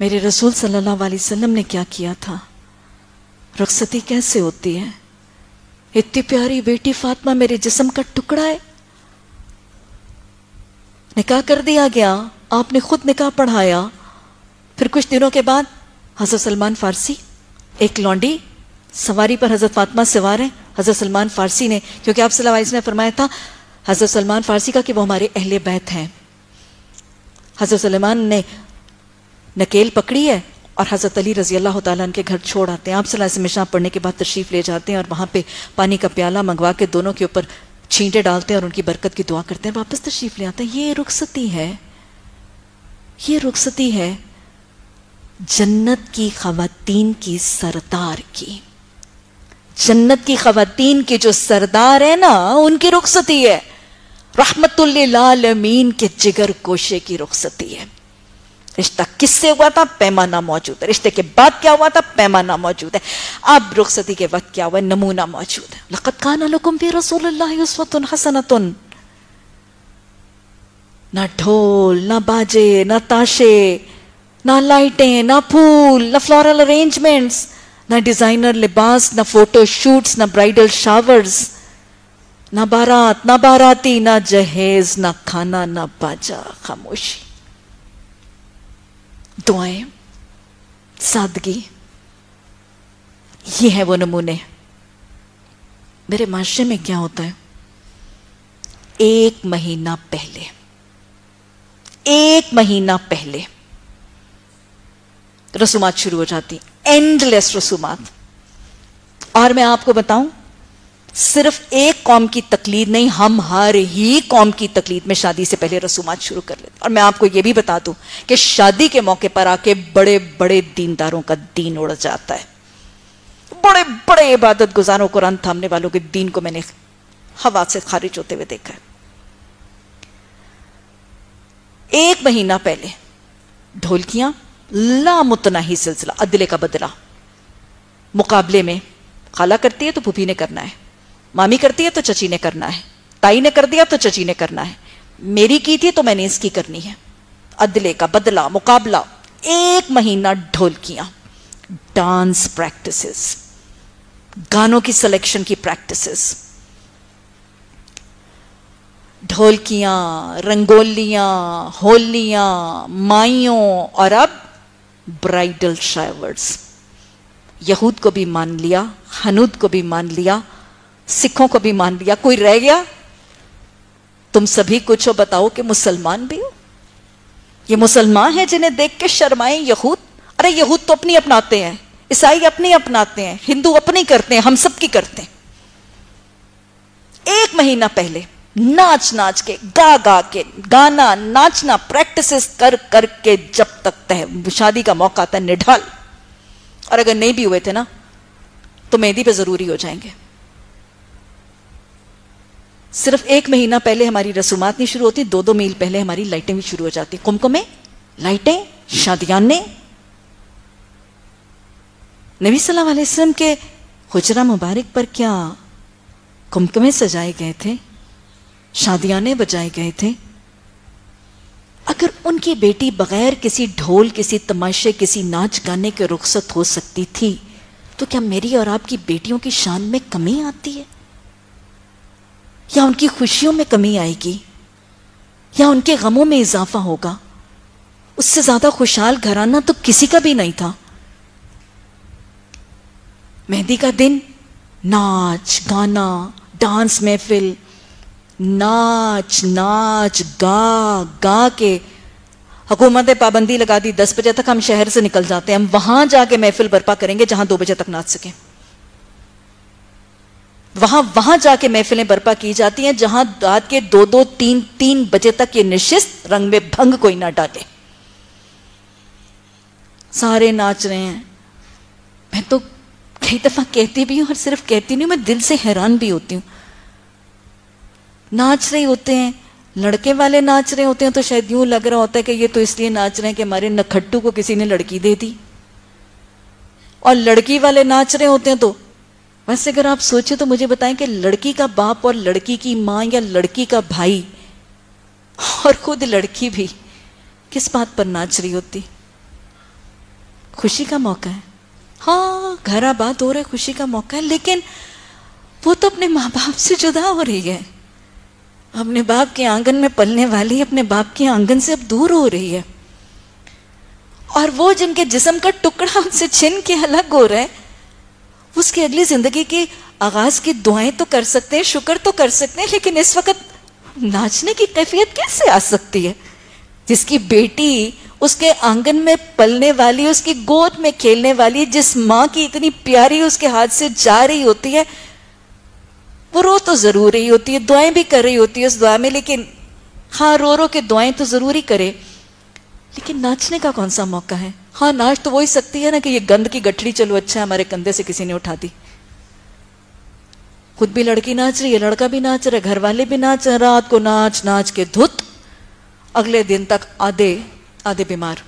मेरे रसूल सल्लल्लाहु अलैहि वसल्लम ने क्या किया था, रुखसती कैसे होती है। इतनी प्यारी बेटी फातिमा मेरे जिस्म का टुकड़ा है, निकाह कर दिया गया, आपने खुद निकाह पढ़ाया। फिर कुछ दिनों के बाद हजरत सलमान फारसी, एक लौंडी सवारी पर हजरत फातिमा सवार है, हजरत सलमान फारसी ने, क्योंकि आप सल्लल्लाहु अलैहि वसल्लम ने फरमाया था हजरत सलमान फारसी का कि वो हमारे अहले बैत हैं। हजरत सलमान ने नकेल पकड़ी है और हजरत अली रजी अल्लाह तआला के घर छोड़ आते हैं। आप सल्लल्लाहु अलैहि वसल्लम मिशा पढ़ने के बाद तशरीफ ले जाते हैं और वहां पे पानी का प्याला मंगवा के दोनों के ऊपर छींटे डालते हैं और उनकी बरकत की दुआ करते हैं, वापस तशरीफ ले आते हैं। ये रुखसती है, ये रुखसती है जन्नत की खवातीन की सरदार की। जन्नत की खवातीन की जो सरदार है ना, उनकी रुखसती है। रहमतुल लिल आलमीन के जिगर गोशे की रुखसती है। रिश्ता किससे हुआ था, पैमाना मौजूद है। रिश्ते के बाद क्या हुआ था, पैमाना मौजूद है। अब रुखसती के वक्त क्या हुआ, नमूना मौजूद है। लक़द काना लकुम फ़ी रसूलिल्लाहि उस्वतुन हसनतुन। ना ढोल, ना बाजे, ना ताशे, ना लाइटें, ना फूल, ना फ्लोरल अरेंजमेंट्स, ना डिजाइनर लिबास, ना फोटो शूट्स, ना ब्राइडल शावर्स, ना बारात, ना बाराती, ना जहेज, ना खाना, ना बाजा, खामोशी, दुआएं, सादगी। ये है वो नमूने। मेरे माशरे में क्या होता है, एक महीना पहले रसूमात शुरू हो जाती, एंडलेस रसूमात। और मैं आपको बताऊं, सिर्फ एक कौम की तकलीद नहीं, हम हर ही कौम की तकलीद में शादी से पहले रसूमात शुरू कर लेते। और मैं आपको यह भी बता दूं कि शादी के मौके पर आके बड़े बड़े दीनदारों का दीन उड़ जाता है। बड़े बड़े इबादत गुजारों, कुरान थामने वालों के दीन को मैंने हवा से खारिज होते हुए देखा है। एक महीना पहले ढोलकियां, लामुतनाही सिलसिला, अदले का बदला। मुकाबले में खाला करती है तो फूफी ने करना है, मामी करती है तो चची ने करना है, ताई ने कर दिया तो चची ने करना है, मेरी की थी तो मैंने इसकी करनी है। अदले का बदला, मुकाबला। एक महीना ढोलकियां, डांस प्रैक्टिसेस, गानों की सिलेक्शन की प्रैक्टिसेस, ढोलकियां, रंगोलियां, होलियां, माइयों, और अब ब्राइडल शावर्स। यहूद को भी मान लिया, हनूद को भी मान लिया, सिखों को भी मान लिया। कोई रह गया? तुम सभी कुछ हो, बताओ कि मुसलमान भी हो। ये मुसलमान हैं जिन्हें देख के शर्माए यहूद। अरे यहूद तो अपनी अपनाते हैं, ईसाई अपनी अपनाते हैं, हिंदू अपनी करते हैं, हम सब की करते हैं। एक महीना पहले नाच नाच के, गा गा के, गाना, नाचना, प्रैक्टिसेस कर करके जब तक शादी का मौका आता है निढाल। और अगर नहीं भी हुए थे ना तो मेहंदी पे जरूरी हो जाएंगे। सिर्फ एक महीना पहले हमारी रसूमात नहीं शुरू होती, 2-2 मील पहले हमारी लाइटें भी शुरू हो जाती। कुमकुमे, लाइटें, शादियाने। नबी सल्लल्लाहु अलैहि वसल्लम के हुजरा मुबारक पर क्या कुमकुमे सजाए गए थे, शादियाने बजाए गए थे। अगर उनकी बेटी बगैर किसी ढोल, किसी तमाशे, किसी नाच गाने के रुखसत हो सकती थी, तो क्या मेरी और आपकी बेटियों की शान में कमी आती है, या उनकी खुशियों में कमी आएगी, या उनके गमों में इजाफा होगा? उससे ज्यादा खुशहाल घराना तो किसी का भी नहीं था। मेहंदी का दिन, नाच गाना, डांस महफिल, नाच नाच गा गा के हुकूमत ने पाबंदी लगा दी, 10 बजे तक हम शहर से निकल जाते हैं, हम वहां जाके महफिल बर्पा करेंगे जहां 2 बजे तक नाच सके। वहां जाके महफिलें बर्पा की जाती हैं जहां रात के 2-2, 3-3 बजे तक ये निशिस्त रंग में भंग कोई ना डाले। सारे नाच रहे हैं। मैं तो कई दफा कहती भी हूं, और सिर्फ कहती नहीं, मैं दिल से हैरान भी होती हूं। नाच रहे होते हैं, लड़के वाले नाच रहे होते हैं तो शायद यूं लग रहा होता है कि ये तो इसलिए नाच रहे हैं कि हमारे नखट्टू को किसी ने लड़की दे दी। और लड़की वाले नाच रहे होते हैं तो वैसे अगर आप सोचे तो मुझे बताएं कि लड़की का बाप और लड़की की माँ या लड़की का भाई और खुद लड़की भी किस बात पर नाच रही होती? खुशी का मौका है, हाँ घर आबाद हो रहे, खुशी का मौका है, लेकिन वो तो अपने माँ बाप से जुदा हो रही है, अपने बाप के आंगन में पलने वाली अपने बाप के आंगन से अब दूर हो रही है। और वो जिनके जिस्म का टुकड़ा उनसे छिन के अलग हो रहा है, उसकी अगली जिंदगी की आगाज की दुआएं तो कर सकते हैं, शुक्र तो कर सकते हैं, लेकिन इस वक्त नाचने की कैफियत कैसे आ सकती है? जिसकी बेटी उसके आंगन में पलने वाली, उसकी गोद में खेलने वाली, जिस माँ की इतनी प्यारी उसके हाथ से जा रही होती है, वो रो तो जरूर रही होती है, दुआएं भी कर रही होती है उस दुआ में, लेकिन हाँ रो रो के दुआएं तो जरूर ही करे, लेकिन नाचने का कौन सा मौका है? हाँ नाच तो वो ही सकती है ना कि ये गंद की गठरी चलो अच्छा हमारे कंधे से किसी ने उठा दी। खुद भी लड़की नाच रही है, लड़का भी नाच रहा है, घर वाले भी नाच रहे, रात को नाच नाच के धुत, अगले दिन तक आधे बीमार।